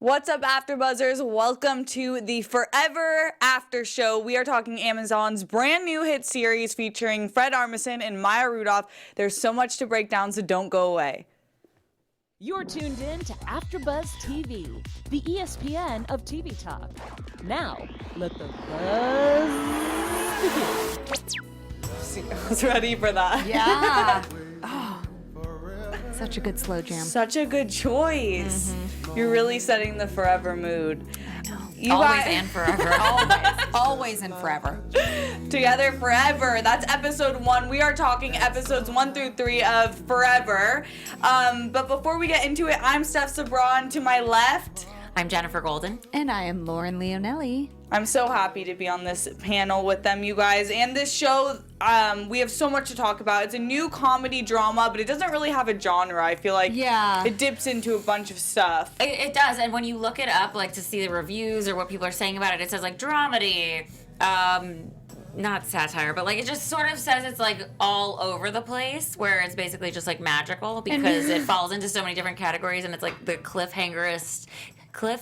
What's up, AfterBuzzers? Welcome to the Forever After Show. We are talking Amazon's brand new hit series featuring Fred Armisen and Maya Rudolph. There's so much to break down, so don't go away. You're tuned in to AfterBuzz TV, the ESPN of TV talk. Now, let the buzz begin. I was ready for that. Yeah. Oh, such a good slow jam. Such a good choice. You're really setting the forever mood. Always and forever. Always and forever. Together forever. That's episode 1. We are talking episodes 1 through 3 of Forever. But before we get into it, I'm Steph Sabran. To my left, I'm Jennifer Golden. And I am Lauren Leonelli. I'm so happy to be on this panel with them, you guys. And this show, we have so much to talk about. It's a new comedy drama, but it doesn't really have a genre. I feel like it dips into a bunch of stuff. It does, and when you look it up, like to see the reviews or what people are saying about it, it says like dramedy, not satire, but like it just sort of says it's like all over the place, where it's basically just like magical because it falls into so many different categories, and it's like the cliffhangerist show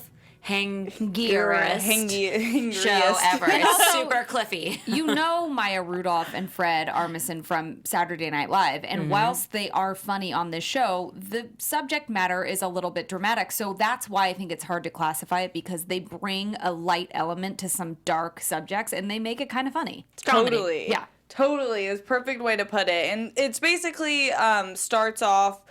ever. It's super cliffy. You know Maya Rudolph and Fred Armisen from Saturday Night Live, and whilst they are funny on this show, the subject matter is a little bit dramatic, so that's why I think it's hard to classify it, because they bring a light element to some dark subjects, and they make it kind of funny. It's comedy. Totally. Yeah. Totally. It's a perfect way to put it. And it's basically starts off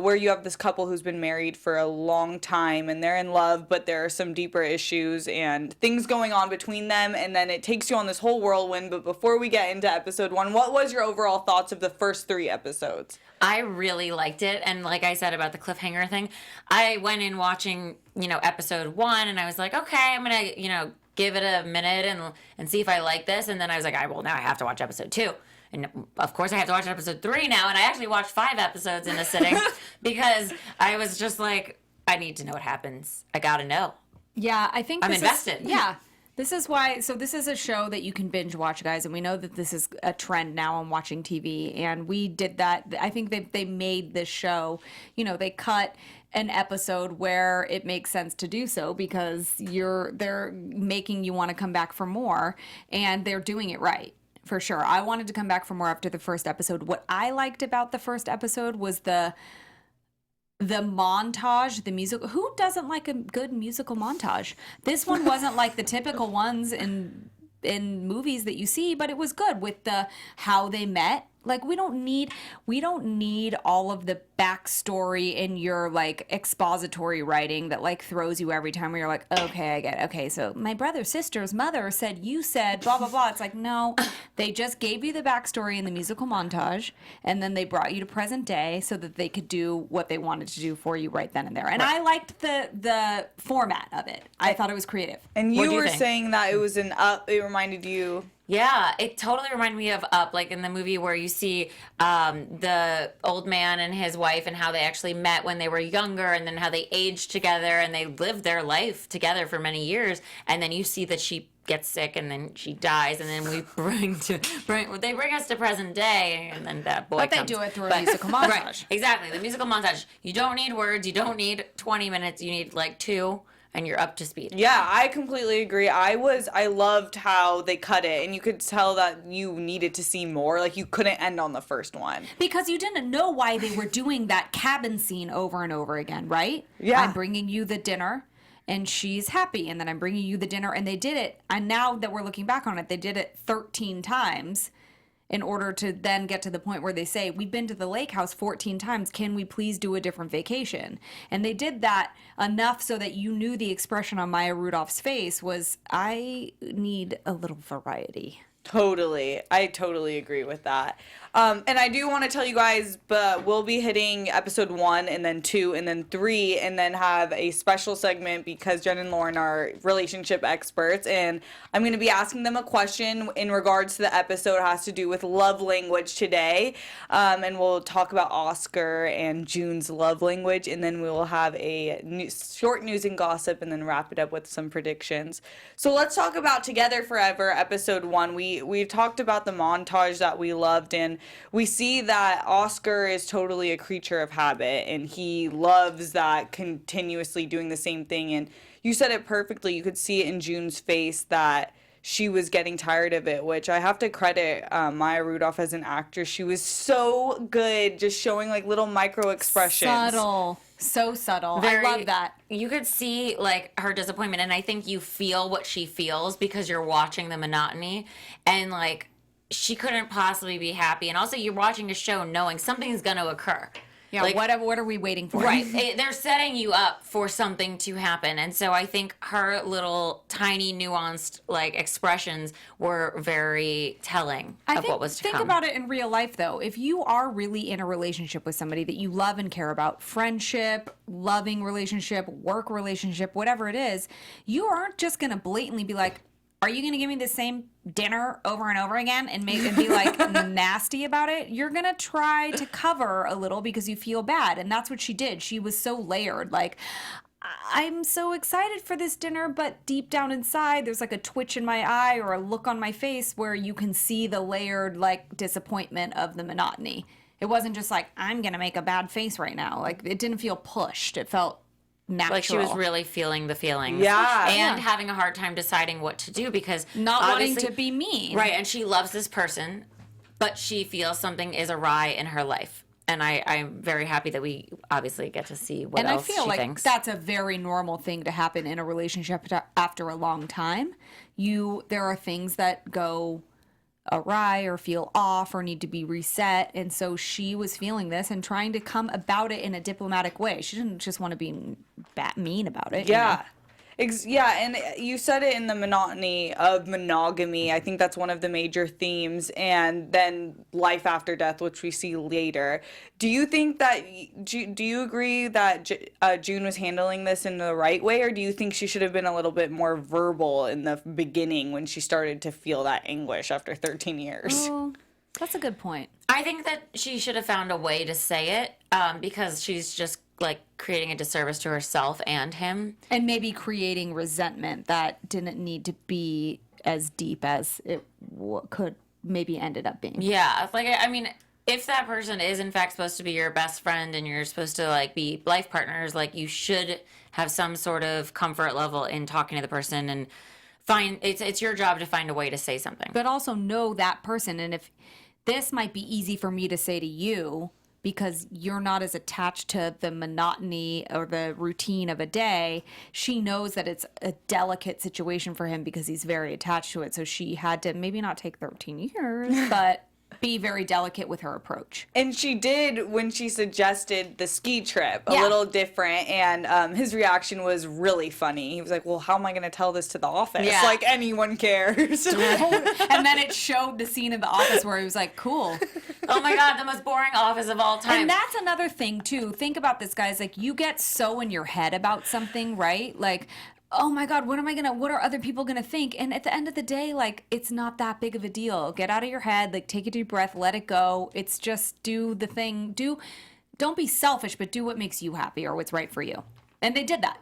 where you have this couple who's been married for a long time and they're in love, but there are some deeper issues and things going on between them, and then it takes you on this whole whirlwind. But before we get into episode 1, what was your overall thoughts of the first 3 episodes? I really liked it, and like I said about the cliffhanger thing, I went in watching, episode 1, and I was like, okay, I'm gonna, give it a minute and see if I like this, and then I was like, now I have to watch episode 2. And of course I have to watch episode 3 now, and I actually watched 5 episodes in a sitting because I was just like, I need to know what happens. I gotta know. Yeah, I think I'm invested. Yeah. This is why, so this is a show that you can binge watch, guys, and we know that this is a trend now on watching TV, and we did that. I think they made this show, they cut an episode where it makes sense to do so because they're making you want to come back for more, and they're doing it right. For sure. I wanted to come back for more after the first episode. What I liked about the first episode was the montage, the musical. Who doesn't like a good musical montage? This one wasn't like the typical ones in movies that you see, but it was good with the how they met. Like we don't need all of the backstory in your like expository writing that like throws you every time where you're like, okay, I get it. Okay, so my brother's sister's mother said you said blah blah blah. It's like, no, they just gave you the backstory in the musical montage, and then they brought you to present day so that they could do what they wanted to do for you right then and there. And I liked the format of it. I thought it was creative. And you were think? saying that it was it reminded you. Yeah, it totally reminded me of Up, like in the movie where you see the old man and his wife and how they actually met when they were younger, and then how they aged together and they lived their life together for many years, and then you see that she gets sick and then she dies, and then they bring us to present day, and then that boy But comes. they do it through a musical montage. Right, exactly, the musical montage. You don't need words, you don't need 20 minutes, you need like 2. And you're up to speed. Yeah, I completely agree. I loved how they cut it, and you could tell that you needed to see more. Like, you couldn't end on the first one. Because you didn't know why they were doing that cabin scene over and over again, right? Yeah. I'm bringing you the dinner, and she's happy, and then I'm bringing you the dinner, and they did it. And now that we're looking back on it, they did it 13 times in order to then get to the point where they say, we've been to the lake house 14 times. Can we please do a different vacation? And they did that enough so that you knew the expression on Maya Rudolph's face was, I need a little variety. Totally. I totally agree with that. And I do want to tell you guys, but we'll be hitting episode 1 and then 2 and then 3 and then have a special segment because Jen and Lauren are relationship experts, and I'm going to be asking them a question in regards to the episode. It has to do with love language today. And we'll talk about Oscar and June's love language, and then we will have a short news and gossip and then wrap it up with some predictions. So let's talk about Together Forever episode 1. We've talked about the montage that we loved, and we see that Oscar is totally a creature of habit, and he loves that continuously doing the same thing. And you said it perfectly. You could see it in June's face that she was getting tired of it, which I have to credit Maya Rudolph as an actress. She was so good, just showing like little micro expressions. Subtle. So subtle. I love that. You could see like her disappointment, and I think you feel what she feels because you're watching the monotony, and like she couldn't possibly be happy. And also you're watching a show knowing something's going to occur. Yeah, like, what are we waiting for? Right. They're setting you up for something to happen. And so I think her little tiny nuanced like expressions were very telling of what was to come. Think about it in real life though. If you are really in a relationship with somebody that you love and care about, friendship, loving relationship, work relationship, whatever it is, you aren't just going to blatantly be like, are you going to give me the same dinner over and over again and be like nasty about it? You're going to try to cover a little because you feel bad. And that's what she did. She was so layered. Like, I'm so excited for this dinner, but deep down inside, there's like a twitch in my eye or a look on my face where you can see the layered like disappointment of the monotony. It wasn't just like, I'm going to make a bad face right now. Like, it didn't feel pushed. It felt natural. Like she was really feeling the feelings. Yeah. And having a hard time deciding what to do because not wanting to be mean. Right. And she loves this person, but she feels something is awry in her life. And I'm very happy that we obviously get to see what else she thinks. And I feel like that's a very normal thing to happen in a relationship after a long time. There are things that go awry or feel off or need to be reset, and so she was feeling this and trying to come about it in a diplomatic way. She didn't just want to be mean about it. Yeah. Yeah, and you said it in the monotony of monogamy. I think that's one of the major themes, and then life after death, which we see later. Do you think that, do you agree that June was handling this in the right way, or do you think she should have been a little bit more verbal in the beginning when she started to feel that anguish after 13 years? Oh, that's a good point. I think that she should have found a way to say it because she's just like creating a disservice to herself and him. And maybe creating resentment that didn't need to be as deep as it could maybe ended up being. Yeah. Like, I mean, if that person is in fact supposed to be your best friend and you're supposed to like be life partners, like you should have some sort of comfort level in talking to the person and it's your job to find a way to say something. But also know that person. And if this might be easy for me to say to you, because you're not as attached to the monotony or the routine of a day, she knows that it's a delicate situation for him because he's very attached to it. So she had to maybe not take 13 years, but be very delicate with her approach. And she did when she suggested the ski trip, a Yeah. little different, and his reaction was really funny. He was like, well, how am I going to tell this to the office? Yeah. Like, anyone cares. And then it showed the scene in the office where he was like, cool. Oh my God, the most boring office of all time. And that's another thing, too. Think about this, guys. Like, you get so in your head about something, right? Like, oh my God, what are other people gonna think? And at the end of the day, like, it's not that big of a deal. Get out of your head, like, take a deep breath, let it go. It's just do the thing. Don't be selfish, but do what makes you happy or what's right for you. And they did that.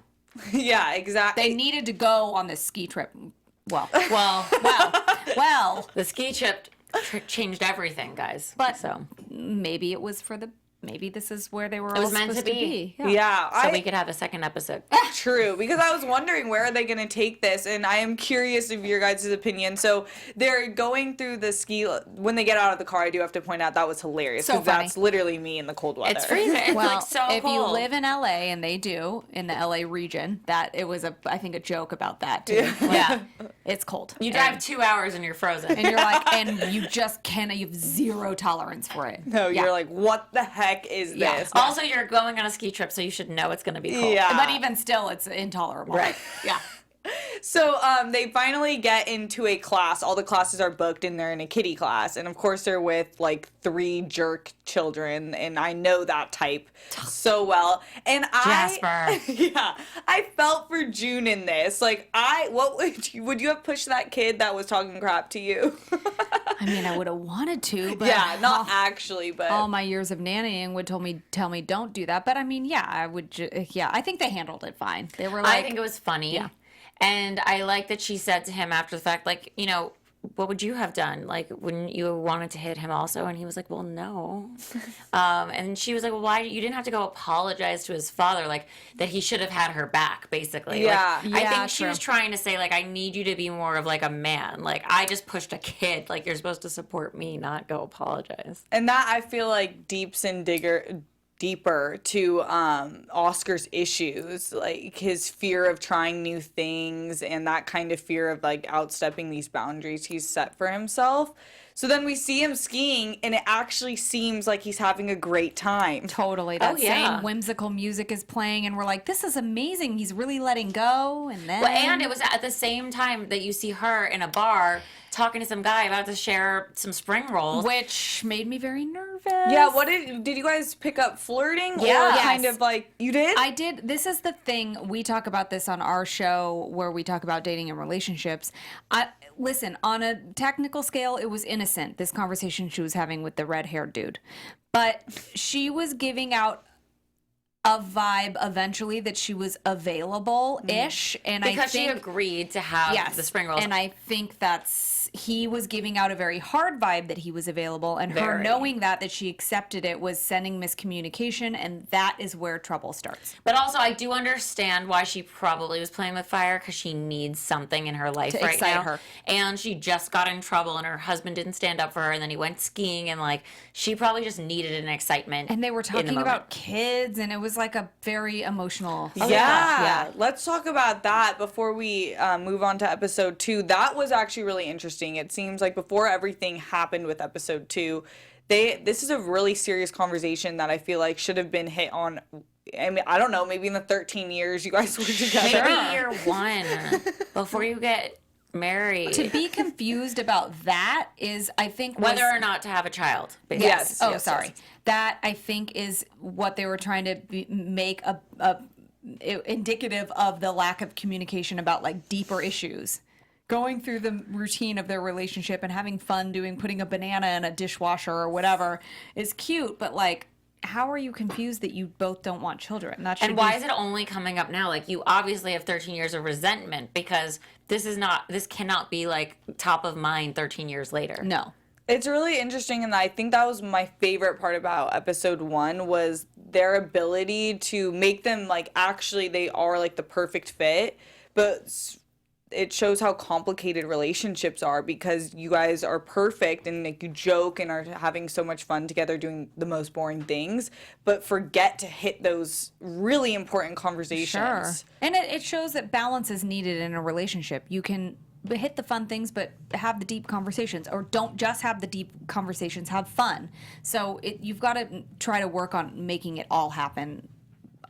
Yeah, exactly. They needed to go on this ski trip. Well, the ski trip changed everything, guys. but so maybe it was maybe this is where they were it all was meant supposed to be. Yeah. So we could have a second episode. True, because I was wondering where are they going to take this, and I am curious of your guys' opinion. So they're going through the ski. When they get out of the car, I do have to point out that was hilarious So because funny. that's literally me in the cold weather. It's freezing. It's Well, like so if cold. you live in LA, and they do, in the LA region, that it was I think a joke about that too. Like, Yeah. it's cold. You drive 2 hours and you're frozen. And you're like, and you just you have zero tolerance for it. No, Yeah. you're like, what the heck is Yeah. this? Also, you're going on a ski trip, so you should know it's going to be cold. Yeah. But even still, it's intolerable. Right. Yeah. So they finally get into a class. All the classes are booked, and they're in a kiddie class. And of course, they're with like 3 jerk children, and I know that type so well. And Jasper. Yeah, I felt for June in this. Like, what would you have pushed that kid that was talking crap to you? I mean, I would have wanted to, but Yeah, not actually, but all my years of nannying would tell me don't do that. But I mean, yeah, I would. I think they handled it fine. They were like, I think it was funny. Yeah. And I like that she said to him after the fact, like, you know, what would you have done? Like, wouldn't you have wanted to hit him also? And he was like, well, no. And she was like, well, why? You didn't have to go apologize to his father, like, that he should have had her back, basically. Yeah. Like, I Yeah, think she true. was trying to say, like, I need you to be more of, like, a man. Like, I just pushed a kid. Like, you're supposed to support me, not go apologize. And that, I feel like, deeper to Oscar's issues, like his fear of trying new things and that kind of fear of like outstepping these boundaries he's set for himself. So then we see him skiing and it actually seems like he's having a great time. Totally. That yeah. same whimsical music is playing, and we're like, this is amazing. He's really letting go. And then. Well, and it was at the same time that you see her in a bar talking to some guy about to share some spring rolls. Which made me very nervous. Yeah, what did you guys pick up flirting? Yeah. Or kind Yes. of like, you did? I did. This is the thing. We talk about this on our show where we talk about dating and relationships. Listen, on a technical scale, it was innocent, this conversation she was having with the red-haired dude. But she was giving out a vibe eventually that she was available-ish. And because I think, she agreed to have the spring rolls. and I think he was giving out a very hard vibe that he was available, and her Very. knowing that she accepted it was sending miscommunication, and that is where trouble starts. But also, I do understand why she probably was playing with fire, because she needs something in her life To right excite now. her. And she just got in trouble, and her husband didn't stand up for her, and then he went skiing, and like she probably just needed an excitement. And they were in the talking moment. about kids, and it was like a very emotional. Yeah. Let's talk about that before we move on to episode 2. That was actually really interesting. It seems like before everything happened with episode 2, this is a really serious conversation that I feel like should have been hit on. I mean, I don't know, maybe in the 13 years you guys were together. Maybe year 1 before you get married. To be confused about that is, I think, whether or not to have a child. Basically. Yes. Oh, sorry. That, I think, is what they were trying to make indicative of the lack of communication about like deeper issues. Going through the routine of their relationship and having fun putting a banana in a dishwasher or whatever is cute, but like, how are you confused that you both don't want children? That should And why is it only coming up now? Like, you obviously have 13 years of resentment, because this cannot be like top of mind 13 years later. No. It's really interesting, and I think that was my favorite part about episode 1 was their ability to make them like actually they are like the perfect fit, but it shows how complicated relationships are because you guys are perfect and like you joke and are having so much fun together doing the most boring things, but forget to hit those really important conversations. Sure. And it shows that balance is needed in a relationship. You can hit the fun things, but have the deep conversations, or don't just have the deep conversations, have fun. So you've got to try to work on making it all happen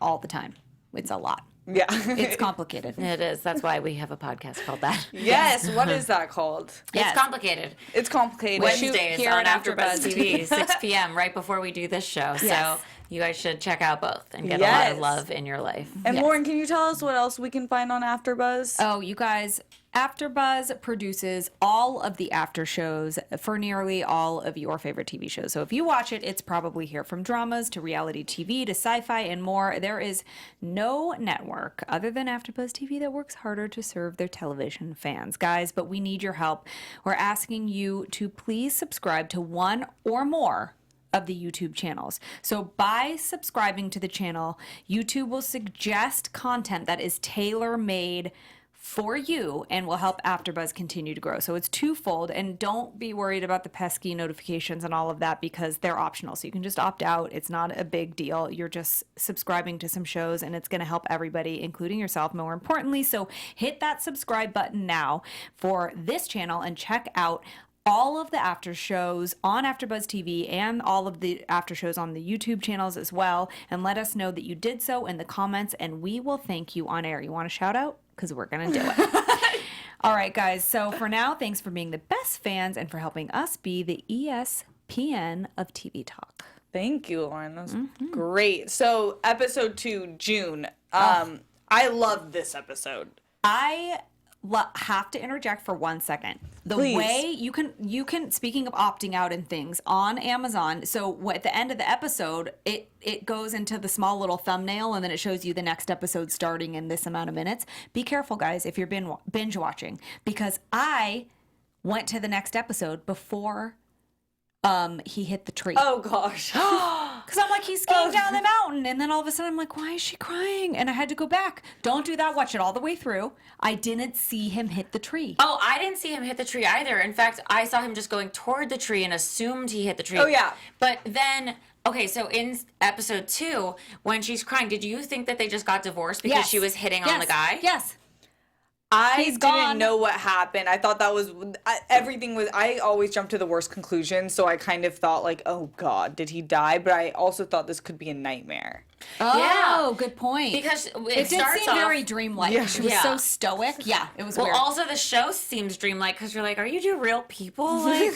all the time. It's a lot. Yeah. It's complicated. It is. That's why we have a podcast called that. Yes. What is that called? Yes. It's complicated. It's complicated. Wednesdays here on at AfterBuzz AfterBuzz TV, 6 p.m. right before we do this show. Yes. So you guys should check out both and get a lot Yes. of love in your life. And Yes. Lauren, can you tell us what else we can find on AfterBuzz? Oh, you guys, AfterBuzz produces all of the after shows for nearly all of your favorite TV shows. So if you watch it, it's probably here, from dramas to reality TV to sci-fi and more. There is no network other than AfterBuzz TV that works harder to serve their television fans, guys. But we need your help. We're asking you to please subscribe to one or more of the YouTube channels. So by subscribing to the channel, YouTube will suggest content that is tailor-made for you and will help AfterBuzz continue to grow. So it's twofold, and don't be worried about the pesky notifications and all of that because they're optional. So you can just opt out. It's not a big deal. You're just subscribing to some shows and it's going to help everybody, including yourself, more importantly. So hit that subscribe button now for this channel and check out all of the after shows on AfterBuzz TV and all of the after shows on the YouTube channels as well. And let us know that you did so in the comments, and we will thank you on air. You want a shout out? Because we're going to do it. All right, guys. So for now, thanks for being the best fans and for helping us be the ESPN of TV Talk. Thank you, Lauren. That was great. So episode 2, June. I loved this episode. I have to interject for 1 second. The Please. way you can, speaking of opting out and things, on Amazon, so at the end of the episode, it goes into the small little thumbnail and then it shows you the next episode starting in this amount of minutes. Be careful, guys, if you're binge watching, because I went to the next episode before he hit the tree. Oh gosh. Because I'm like, he's skiing down the mountain. And then all of a sudden I'm like, why is she crying? And I had to go back. Don't do that. Watch it all the way through. I didn't see him hit the tree. Oh, I didn't see him hit the tree either. In fact, I saw him just going toward the tree and assumed he hit the tree. Oh, yeah. But then, okay, so in episode 2, when she's crying, did you think that they just got divorced because she was hitting on the guy? Yes. I He's didn't gone. know what happened. I thought that was everything was. I always jump to the worst conclusion, so I kind of thought like, "Oh God, did he die?" But I also thought this could be a nightmare. Oh, good point. Because it did starts seem off, very dreamlike. Yeah. She was so stoic. Yeah, it was Well, weird. also the show seems dreamlike because you're like, are you two real people? Like,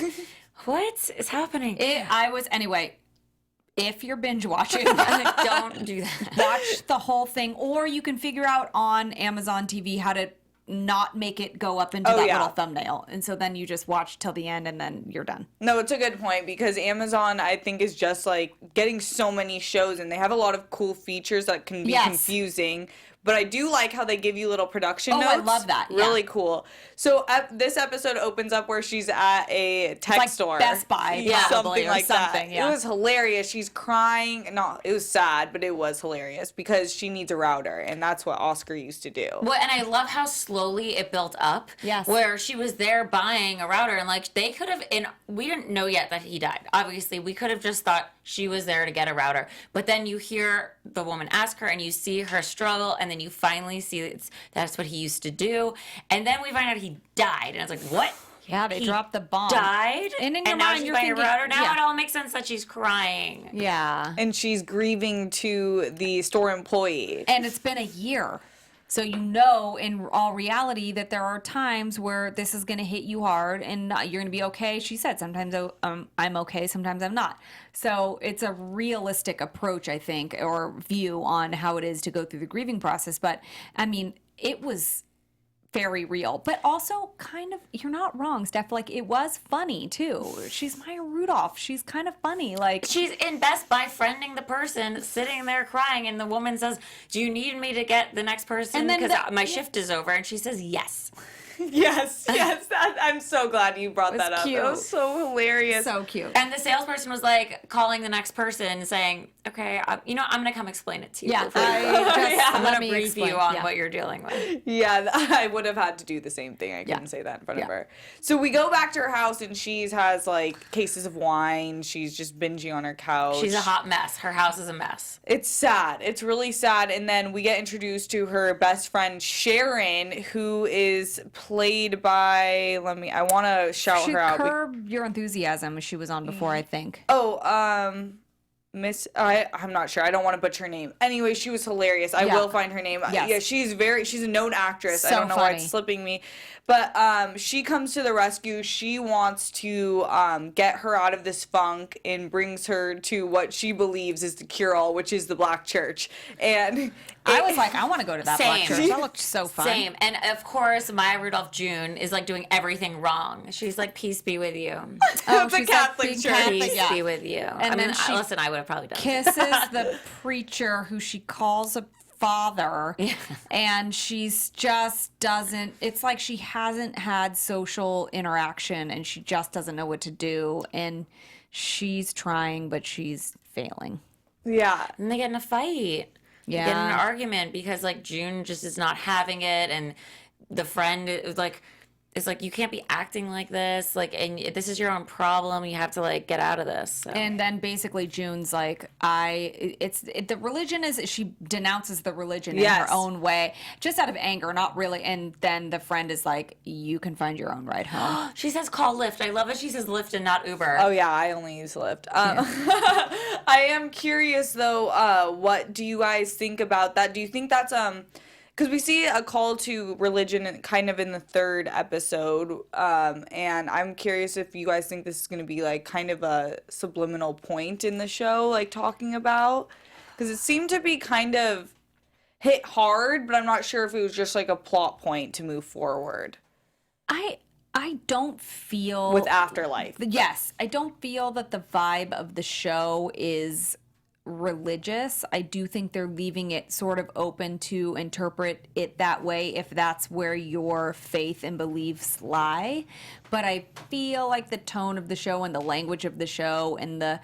what is happening? Anyway, if you're binge watching, Don't do that. watch the whole thing, or you can figure out on Amazon TV how to not make it go up into that little thumbnail. And so then you just watch till the end and then you're done. No, it's a good point because Amazon, I think, is just like getting so many shows and they have a lot of cool features that can be confusing. But I do like how they give you little production notes. I love that. Yeah. Really cool. So this episode opens up where she's at a tech store. Best Buy, something or like something. that. Yeah. It was hilarious. She's crying. No, it was sad, but it was hilarious because she needs a router, and that's what Oscar used to do. Well, and I love how slowly it built up. Yes. Where she was there buying a router, and like they could have, and we didn't know yet that he died. Obviously, we could have just thought she was there to get a router. But then you hear the woman ask her, and you see her struggle, and then you finally see that's what he used to do. And then we find out he died, and it's like, what? Yeah, they He dropped the bomb. Died? And in your now mind, she's you're buying thinking, a router. Now yeah. it all makes sense that she's crying. Yeah. And she's grieving to the store employee. And it's been a year. So you know in all reality that there are times where this is going to hit you hard and you're going to be okay. She said sometimes I'm okay, sometimes I'm not. So it's a realistic approach, I think, or view on how it is to go through the grieving process. But I mean, it was very real, but also kind of, you're not wrong, Steph. Like, it was funny too. She's Maya Rudolph. She's kind of funny. Like, She's in Best Buy friending the person sitting there crying, and the woman says, "Do you need me to get the next person And then because the- my shift is over?" And she says, "Yes." Yes. I'm so glad you brought that up. cute. That was so hilarious. so cute. And the salesperson was like calling the next person, saying, "Okay, I'm going to come explain it to you. Yeah, before you go. I'm let going me to brief explain. you on Yeah. what you're dealing with." Yeah, I would have had to do the same thing. I couldn't say that in front of her. So we go back to her house and she has like cases of wine. She's just binging on her couch. She's a hot mess. Her house is a mess. It's sad. It's really sad. And then we get introduced to her best friend Sharon, who is played by I want to shout her out. Curb Your Enthusiasm. She was on before, I think. Miss, I'm not sure. I don't want to butcher her name. Anyway, she was hilarious. I will find her name. Yes. Yeah, she's a known actress. I So don't know why funny. it's slipping me. But she comes to the rescue. She wants to get her out of this funk and brings her to what she believes is the cure-all, which is the Black Church. And I was like, I want to go to that Black Same. Church. That looked so fun. Same. And of course, Maya Rudolph June is like doing everything wrong. She's like, "Peace be with you. Oh, The she's Catholic being Church. Catholic, Peace yeah. be with you." And then she listen, I would have probably done it. Kisses the preacher who she calls a father, and she's just doesn't. It's like she hasn't had social interaction, and she just doesn't know what to do. And she's trying, but she's failing. yeah. And they get in a fight. Yeah. They get in an argument because like June just is not having it, and the friend is like, it's like, you can't be acting like this, like, and this is your own problem. You have to like get out of this. So. And then basically June's like, the religion is, she denounces the religion in her own way, just out of anger, not really. And then the friend is like, you can find your own ride home. She says call Lyft. I love it. She says Lyft and not Uber. Oh yeah, I only use Lyft. I am curious though, what do you guys think about that? Do you think that's because we see a call to religion kind of in the third episode, and I'm curious if you guys think this is going to be like kind of a subliminal point in the show, like talking about, because it seemed to be kind of hit hard, but I'm not sure if it was just like a plot point to move forward I don't feel with Afterlife. Yes, I don't feel that the vibe of the show is religious. I do think they're leaving it sort of open to interpret it that way if that's where your faith and beliefs lie. But I feel like the tone of the show and the language of the show and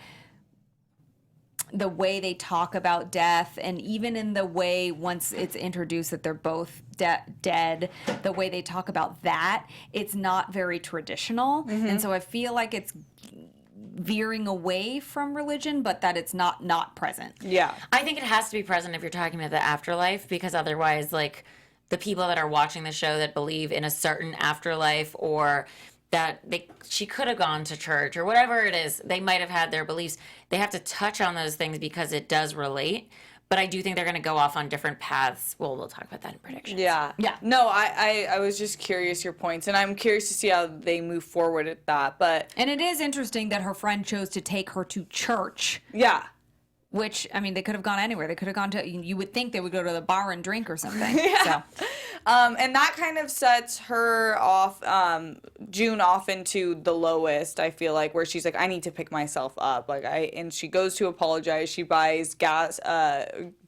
the way they talk about death, and even in the way once it's introduced that they're both dead, the way they talk about that, it's not very traditional. And so I feel like it's veering away from religion, but that it's not present. Yeah. I think it has to be present if you're talking about the afterlife, because otherwise, like, the people that are watching the show that believe in a certain afterlife, or that she could have gone to church or whatever it is, they might have had their beliefs. They have to touch on those things because it does relate. But I do think they're going to go off on different paths. Well, we'll talk about that in predictions. Yeah. No, I was just curious your points, and I'm curious to see how they move forward at that. But And it is interesting that her friend chose to take her to church. yeah. Which, I mean, they could have gone anywhere. They could have gone to, you would think they would go to the bar and drink or something. Yeah. So. And that kind of sets her off, June off into the lowest, I feel like, where she's like, I need to pick myself up. And she goes to apologize. She buys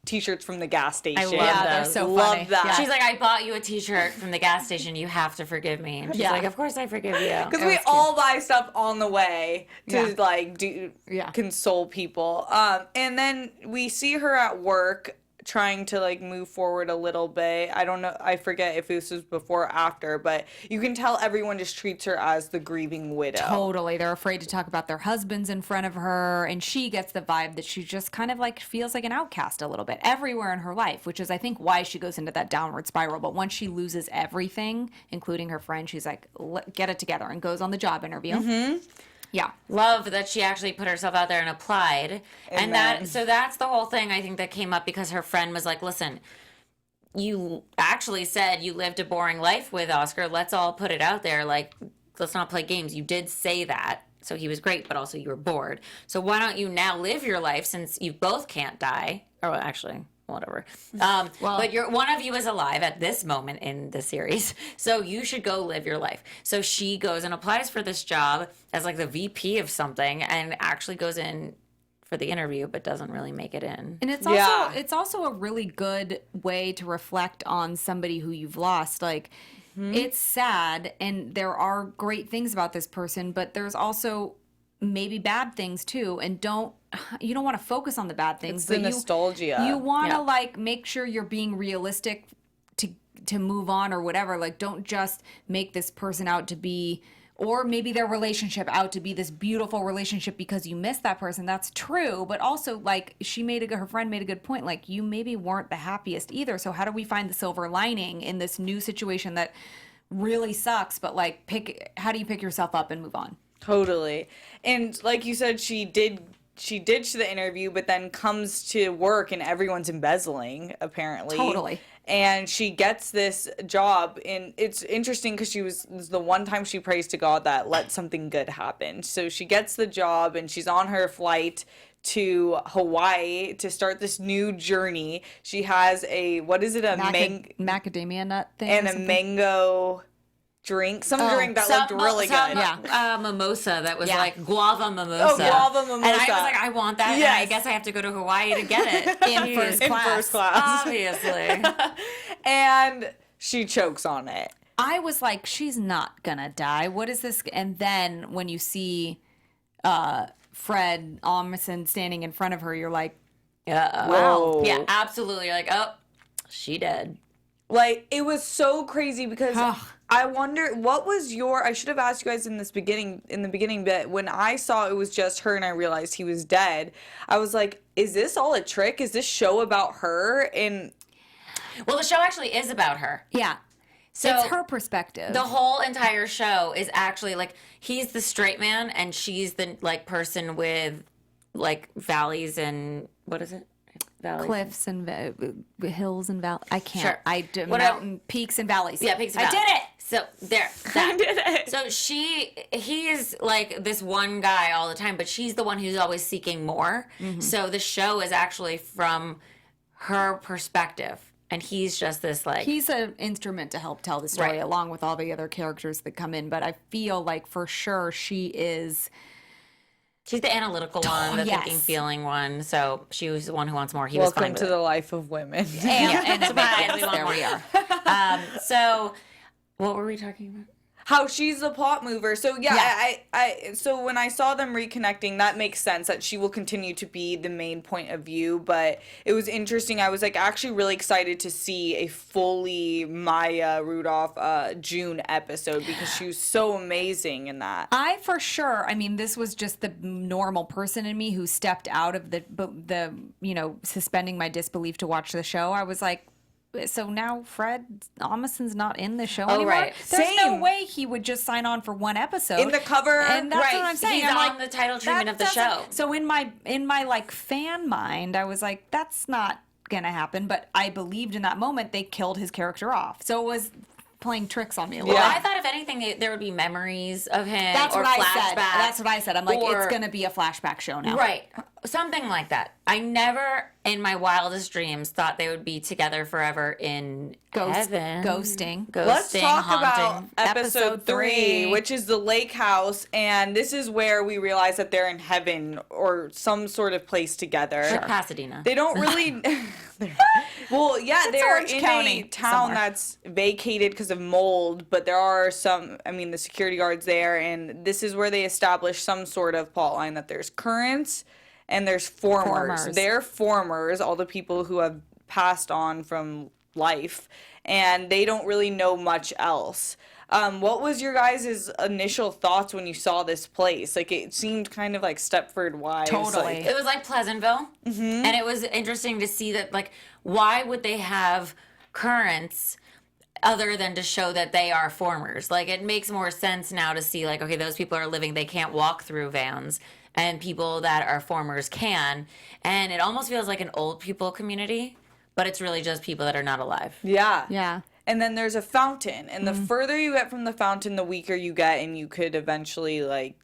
t-shirts from the gas station. I love Yeah, they're those. so Love funny. that. Yeah. She's like, I bought you a t-shirt from the gas station. You have to forgive me. And she's like, of course I forgive you. Because we all buy stuff on the way to console people. And then we see her at work trying to like move forward a little bit. I don't know. I forget if this was before or after, but you can tell everyone just treats her as the grieving widow. Totally. They're afraid to talk about their husbands in front of her. And she gets the vibe that she just kind of like feels like an outcast a little bit everywhere in her life, which is, I think, why she goes into that downward spiral. But once she loses everything, including her friend, she's like, get it together, and goes on the job interview. Mm-hmm. Yeah. Love that she actually put herself out there and applied. And that's the whole thing, I think, that came up because her friend was like, listen, you actually said you lived a boring life with Oscar. Let's all put it out there. Like, let's not play games. You did say that. So he was great, but also you were bored. So why don't you now live your life, since you both can't die? Or actually, whatever. But one of you is alive at this moment in the series, so you should go live your life. So she goes and applies for this job as like the VP of something, and actually goes in for the interview, but doesn't really make it in. And it's also a really good way to reflect on somebody who you've lost. Like, it's sad, and there are great things about this person, but there's also maybe bad things too. And you don't want to focus on the bad things. It's the nostalgia. You want to like make sure you're being realistic to move on or whatever. Like, don't just make this person out to be, or maybe their relationship out to be this beautiful relationship because you miss that person. That's true. But also, like, her friend made a good point. Like, you maybe weren't the happiest either. So how do we find the silver lining in this new situation that really sucks? But like, how do you pick yourself up and move on? Totally. And like you said, she ditched the interview, but then comes to work and everyone's embezzling, apparently. Totally. And she gets this job, and it's interesting because it was the one time she prays to God that let something good happen. So she gets the job, and she's on her flight to Hawaii to start this new journey. She has macadamia nut thing and a mango drink, drink that looked really good. Mimosa that was like guava mimosa. Oh, guava mimosa. And I was like, I want that. Yes. And I guess I have to go to Hawaii to get it in first class. Obviously. And she chokes on it. I was like, she's not gonna die. What is this? And then when you see Fred Armisen standing in front of her, you're like, wow. Yeah, absolutely. You're like, oh, she dead. Like, it was so crazy because I wonder, what was I should have asked you guys in the beginning, but when I saw it was just her and I realized he was dead, I was like, is this all a trick? Is this show about her? Well, the show actually is about her. yeah. So it's her perspective. The whole entire show is actually like, he's the straight man and she's the like person with like valleys and what is it? Valleys. Cliffs and hills and valleys. I can't. Sure. Mountain peaks and valleys. Yeah, peaks and valleys. valleys. I did it. So there. I did it. So he is like this one guy all the time, but she's the one who's always seeking more. Mm-hmm. So the show is actually from her perspective. And he's just this like... He's an instrument to help tell the story along with all the other characters that come in. But I feel like for sure she is She's the analytical one, the thinking, feeling one. So she was the one who wants more. He was fine Welcome with to it. the life of women. And Surprise, we want there more. we are. So what were we talking about? How she's the plot mover. So yeah, so when I saw them reconnecting, that makes sense that she will continue to be the main point of view. But it was interesting. I was like actually really excited to see a fully Maya Rudolph June episode because she was so amazing in that. I for sure. I mean, this was just the normal person in me who stepped out of the suspending my disbelief to watch the show. I was like, so now Fred Armisen's not in the show anymore. Right. There's no Same. way he would just sign on for one episode In the cover, and that's right. what I'm saying. He's I'm on like, the title treatment that of the doesn't- show. So in my like fan mind, I was like, that's not gonna happen. But I believed in that moment they killed his character off. So it was playing tricks on me a little. Well, Yeah. I thought if anything, there would be memories of him That's or what I flashbacks. said. That's what I said. I'm like, or- it's gonna be a flashback show now. Right. Something like that. I never, in my wildest dreams, thought they would be together forever in heaven. Ghosting. Let's talk haunting. about episode 3, 3, which is the lake house, and this is where we realize that they're in heaven or some sort of place together. Like Pasadena. They don't really. Well, yeah, It's they're Orange in County a town somewhere. that's vacated because of mold, but there are some. I mean, the security guards there, and this is where they establish some sort of plot line that there's currents and there's formers. Formers. They're formers, all the people who have passed on from life, and they don't really know much else. What was your guys' initial thoughts when you saw this place? Like, it seemed kind of like Stepford Wives. Totally. Like, It was like Pleasantville. Mm-hmm. And it was interesting to see that, like, why would they have currents other than to show that they are formers? Like, it makes more sense now to see, like, okay, those people are living, they can't walk through vans, and people that are formers can. And it almost feels like an old people community, but it's really just people that are not alive. yeah. Yeah. And then there's a fountain, and the further you get from the fountain, the weaker you get, and you could eventually, like,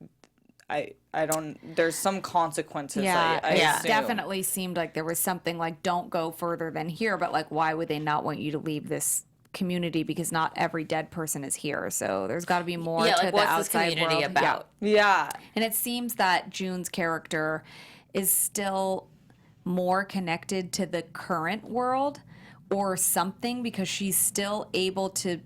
I don't. There's some consequences. Yeah, I it assume. definitely seemed like there was something like, don't go further than here, but like, why would they not want you to leave this community? Because not every dead person is here, so there's got to be more Yeah, to like, the what's this outside community world. about? Yeah. And it seems that June's character is still more connected to the current world or something, because she's still able to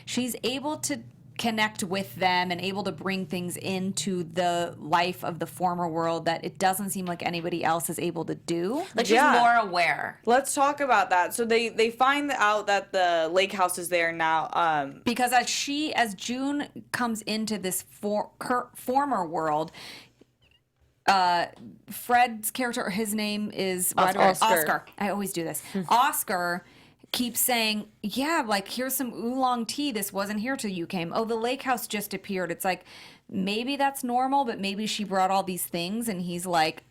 she's able to connect with them and able to bring things into the life of the former world that it doesn't seem like anybody else is able to do. Like, she's Yeah. more aware. Let's talk about that. So they find out that the lake house is there now. Because as June comes into this former world, Fred's character, his name is Oscar. I always do this. Oscar keeps saying, yeah, like, here's some oolong tea. This wasn't here till you came. Oh, the lake house just appeared. It's like, maybe that's normal, but maybe she brought all these things, and he's like,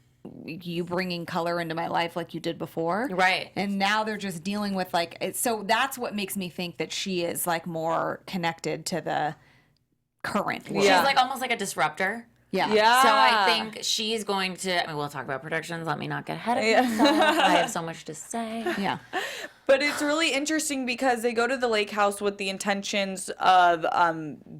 you bringing color into my life like you did before. Right. And now they're just dealing with, like, so that's what makes me think that she is, like, more connected to the current world. Yeah. She's like almost like a disruptor. Yeah. Yeah. So I think she's going to. I mean, we'll talk about predictions. Let me not get ahead of myself. I have so much to say. Yeah. But it's really interesting because they go to the lake house with the intentions of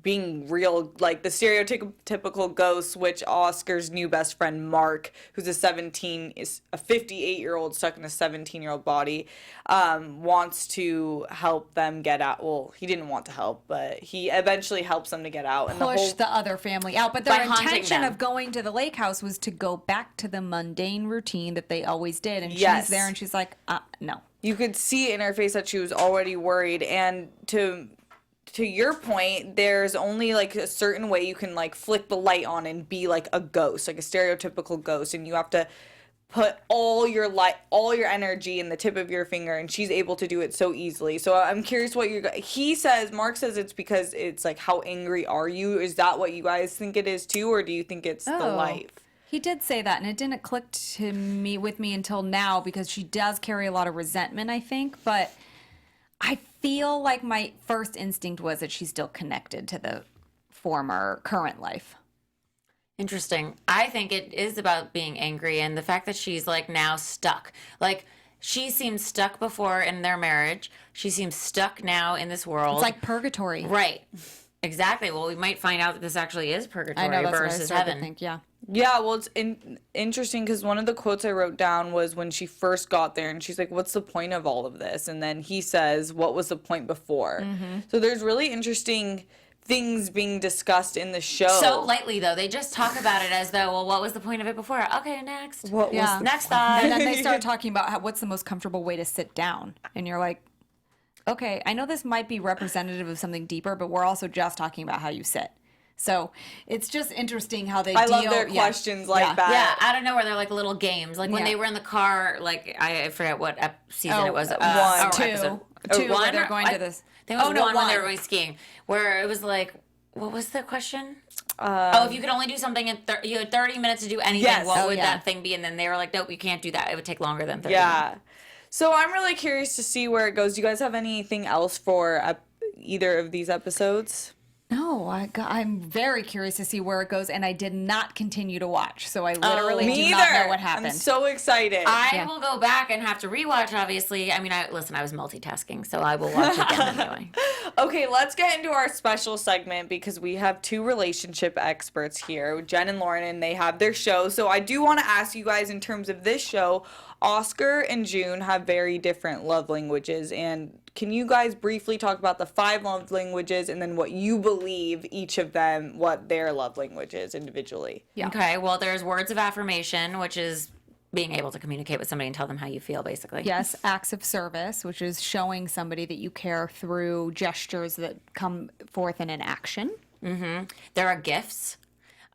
being real, like the stereotypical ghosts, which Oscar's new best friend Mark, who's a 58-year-old stuck in a 17-year-old body, wants to help them get out. Well, he didn't want to help, but he eventually helps them to get out. And Push the other family out. But their By haunting intention them. of going to the lake house was to go back to the mundane routine that they always did. And Yes. she's there and she's like, no. you could see in her face that she was already worried. And to your point, there's only like a certain way you can like flick the light on and be like a ghost, like a stereotypical ghost, and you have to put all your energy in the tip of your finger, and she's able to do it so easily. So I'm curious what Mark says it's because it's like, how angry are you? Is that what you guys think it is too, or do you think it's the life? He did say that, and it didn't click with me until now, because she does carry a lot of resentment, I think. But I feel like my first instinct was that she's still connected to the current life. Interesting. I think it is about being angry and the fact that she's like now stuck. Like, she seemed stuck before in their marriage. She seems stuck now in this world. It's like purgatory. Right. Exactly. Well, we might find out that this actually is I purgatory know that's what I versus started to heaven. think. Yeah. Yeah, well, it's interesting because one of the quotes I wrote down was when she first got there, and she's like, "What's the point of all of this?" And then he says, "What was the point before?" So there's really interesting things being discussed in the show. So lightly, though. They just talk about it as though, well, what was the point of it before? Okay, next. What Yeah. was the Next thought. And then they start talking about what's the most comfortable way to sit down. And you're like, okay, I know this might be representative of something deeper, but we're also just talking about how you sit. So it's just interesting how they I deal. love their questions like Yeah. that. Yeah, out of nowhere, they're like little games. Like when Yeah. they were in the car, like I forget what season it was. one. Two. Episode. Two, where one they're or- going I to this. think it was Oh, no, one when they were one. going skiing, where it was like, what was the question? If you could only do something in you had 30 minutes to do anything, Yes. what Oh, would yeah. that thing be? And then they were like, nope, you can't do that. It would take longer than 30 Yeah. So I'm really curious to see where it goes. Do you guys have anything else for either of these episodes? No, I'm very curious to see where it goes, and I did not continue to watch, so I literally Me do either. not know what happened. I'm so excited. I will go back and have to rewatch, obviously. I mean, I was multitasking, so I will watch again anyway. Okay, let's get into our special segment because we have two relationship experts here, Jen and Lauren, and they have their show. So I do want to ask you guys in terms of this show, Oscar and June have very different love languages. And can you guys briefly talk about the 5 love languages and then what you believe each of them, what their love language is individually? Yeah. Okay, well, there's words of affirmation, which is being able to communicate with somebody and tell them how you feel, basically. Yes, acts of service, which is showing somebody that you care through gestures that come forth in an action. There are gifts,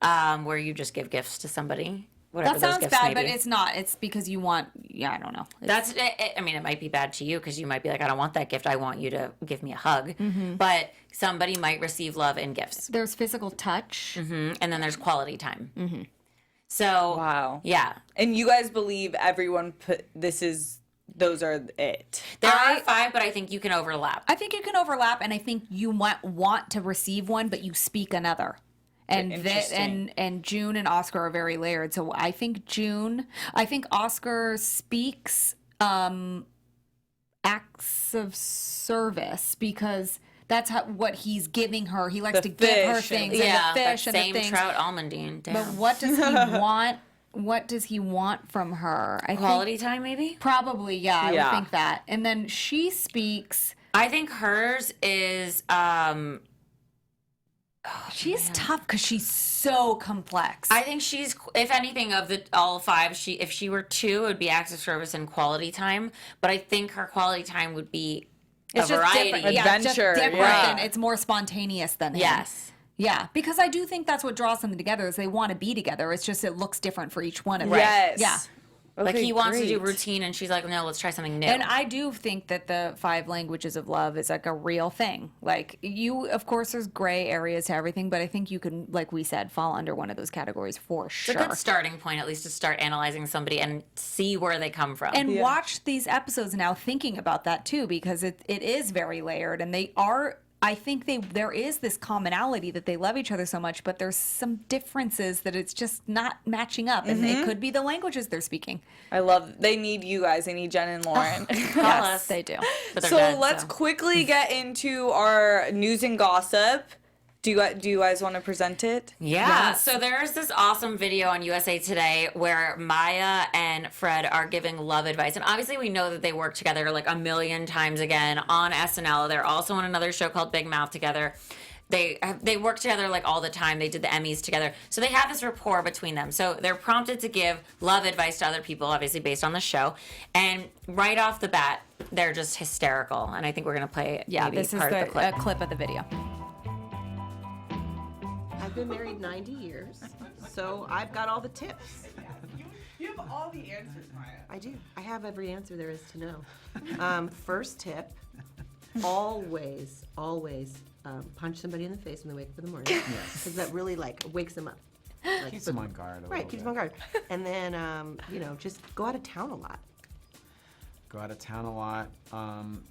where you just give gifts to somebody. Whatever That those sounds gifts bad, may but be. it's not. It's because you want, I don't know. That's. I mean, it might be bad to you because you might be like, I don't want that gift. I want you to give me a hug. But somebody might receive love in gifts, There's physical touch. and then there's quality time. So Wow. yeah, And you guys believe everyone those are it. there are 5, but I think you can overlap. I think you can overlap, and I think you want to receive one, but you speak another. And Interesting. and June and Oscar are very layered. So I think Oscar speaks acts of service because that's what he's giving her. He likes The to give her fish and- things, Yeah, and the fish that and same the things. trout almondine. Damn. But what does he want? What does he want from her? I think Quality time, maybe. probably, yeah. I Yeah. would think that. And then she speaks. I think hers is. She's tough because she's so complex. I think she's, if anything, of the all 5. If she were 2, it would be acts of service and quality time. But I think her quality time would be it's a just variety. different. Yeah, it's just Adventure, different. yeah. And it's more spontaneous than him. Yes. Yeah, because I do think that's what draws them together is they want to be together. It's just it looks different for each one of them. Yes. Yeah. Like Okay, he wants to do great. routine, and she's like, no, let's try something new. And I do think that the 5 languages of love is like a real thing. Like of course, there's gray areas to everything, but I think you can, like we said, fall under one of those categories for it's sure. a good starting point, at least, to start analyzing somebody and see where they come from. And watch these episodes now thinking about that too, because it is very layered, and they are. I think there is this commonality that they love each other so much, but there's some differences that it's just not matching up, and it could be the languages they're speaking. They need you guys. They need Jen and Lauren. Call Yes, us. they do. But they're So dead, let's so. quickly get into our news and gossip. Do you guys want to present it? Yeah. So there's this awesome video on USA Today where Maya and Fred are giving love advice. And obviously we know that they work together like a million times again on SNL. They're also on another show called Big Mouth together. They work together like all the time. They did the Emmys together. So they have this rapport between them. So they're prompted to give love advice to other people, obviously based on the show. And right off the bat, they're just hysterical. And I think we're going to play maybe This is part of the the clip. clip of the video. I've been married 90 years, so I've got all the tips. You have all the answers, Maya. I do. I have every answer there is to know. First tip, always punch somebody in the face when they wake up in the morning. Because that really wakes them up. Keeps them on guard a Right, little keeps bit. them on guard. And then, just go out of town a lot. Go out of town a lot.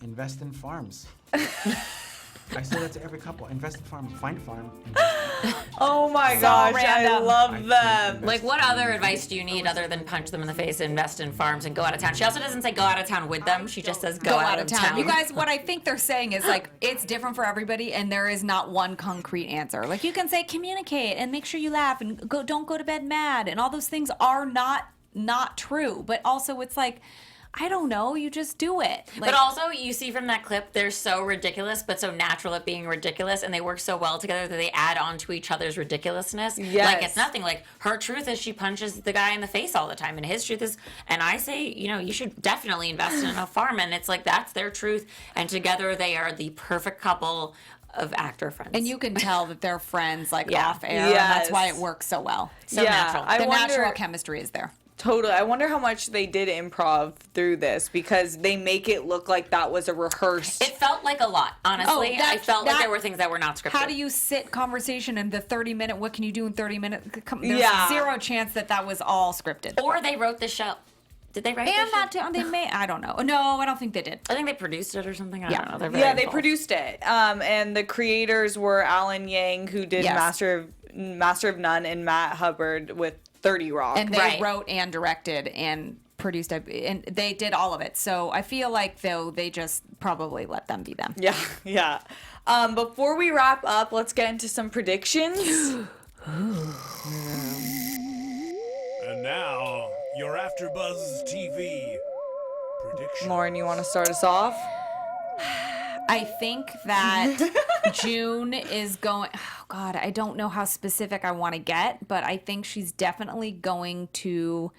Invest in farms. I say that to every couple. Invest in farms. Find a farm. Invest in Oh my So gosh, I random. love them. Like, what other advice do you need other than punch them in the face, invest in farms, and go out of town? She also doesn't say go out of town with them. She just says go out of town. You guys, what I think they're saying is like it's different for everybody, and there is not one concrete answer. Like you can say communicate and make sure you laugh and don't go to bed mad, and all those things are not true. But also, it's like, I don't know, you just do it. Like, But also, you see from that clip, they're so ridiculous, but so natural at being ridiculous, and they work so well together that they add on to each other's ridiculousness. Yes. Like, it's nothing. Like, her truth is she punches the guy in the face all the time, and his truth is, and I say, you should definitely invest in a farm, and it's like, that's their truth, and together they are the perfect couple of actor friends. and you can tell that they're friends, like Yeah. off air, and that's why Yes. it works so well. So Yeah, natural. I The wonder- natural chemistry is there. Totally. I wonder how much they did improv through this because they make it look like that was a rehearsed. It felt like a lot, honestly. Oh, that- I felt like that- there were things that were not scripted. How do you sit conversation in the 30-minute? What can you do in 30 minutes? There's Yeah. zero chance that was all scripted. Or they wrote the show. Did they write And the show? not they may. I don't know. No, I don't think they did. I think they produced it or something. I Yeah. don't know. They're very Yeah, they involved. produced it. And the creators were Alan Yang, who did Yes. Master of None, and Matt Hubbard with 30 Rock. And they Right. wrote and directed and produced, and they did all of it. So I feel like though they just probably let them be them. yeah, yeah. Before we wrap up, let's get into some predictions. And now, your AfterBuzz TV prediction. Lauren, you want to start us off? I think that June is going. Oh God, I don't know how specific I want to get, but I think she's definitely going to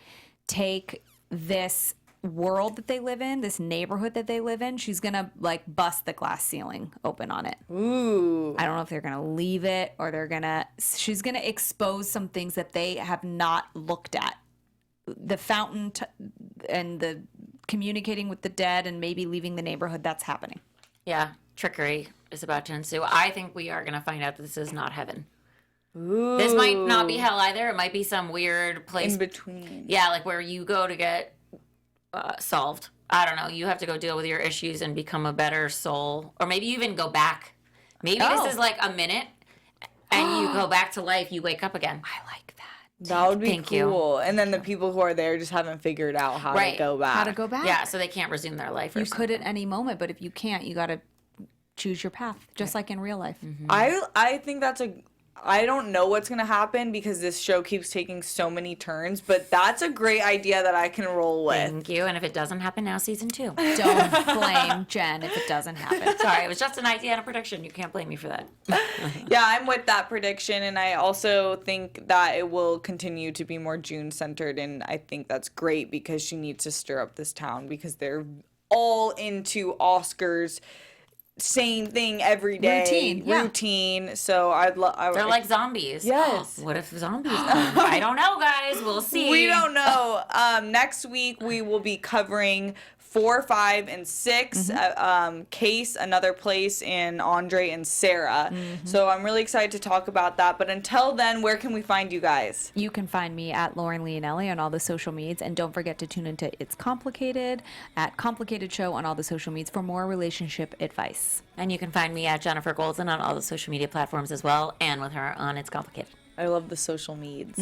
take this world that they live in, this neighborhood that they live in. She's gonna like bust the glass ceiling open on it. Ooh. I don't know if they're gonna leave it or she's gonna expose some things that they have not looked at. The fountain and the communicating with the dead and maybe leaving the neighborhood, that's happening. Yeah, trickery is about to ensue. I think we are going to find out that this is not heaven. This might not be hell either. It might be some weird place. In between. Yeah, like where you go to get solved. I don't know. You have to go deal with your issues and become a better soul. Or maybe you even go back. Maybe Oh. this is like a minute and you go back to life. You wake up again. I like that. That would be Thank you. cool. And then the people who are there just haven't figured out how Right. to go back. How to go back? Yeah, so they can't resume their life. Or You something. could at any moment, but if you can't, you got to choose your path, just like in real life. I think that's I don't know what's going to happen because this show keeps taking so many turns, but that's a great idea that I can roll with. Thank you. And if it doesn't happen now, season 2. Don't blame Jen if it doesn't happen. Sorry, it was just an idea and a prediction. You can't blame me for that. Yeah, I'm with that prediction, and I also think that it will continue to be more June-centered, and I think that's great because she needs to stir up this town because they're all into Oscars. Same thing every day. Routine. So I'd love. They're like zombies. Yes. What if zombies come? I don't know, guys. We'll see. We don't know. Next week we will be covering 4, 5, and 6. Case, Another Place, and Andre and Sarah. So I'm really excited to talk about that. But until then, where can we find you guys? You can find me at Lauren Leonelli on all the social medias, and don't forget to tune into It's Complicated at Complicated Show on all the social medias for more relationship advice. And you can find me at Jennifer Golden on all the social media platforms as well, and with her on It's Complicated. I love the social meds.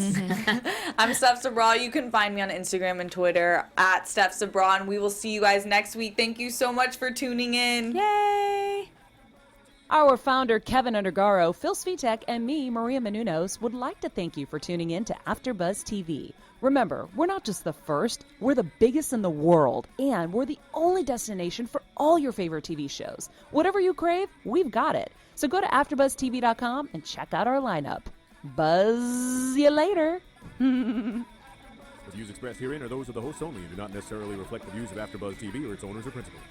I'm Steph Sabra. You can find me on Instagram and Twitter at Steph Sabra. And we will see you guys next week. Thank you so much for tuning in. Yay! Our founder, Keven Undergaro, Phil Svitek, and me, Maria Menounos, would like to thank you for tuning in to AfterBuzz TV. Remember, we're not just the first, we're the biggest in the world, and we're the only destination for all your favorite TV shows. Whatever you crave, we've got it. So go to AfterBuzzTV.com and check out our lineup. Buzz you later. The views expressed herein are those of the hosts only and do not necessarily reflect the views of AfterBuzz TV or its owners or principals.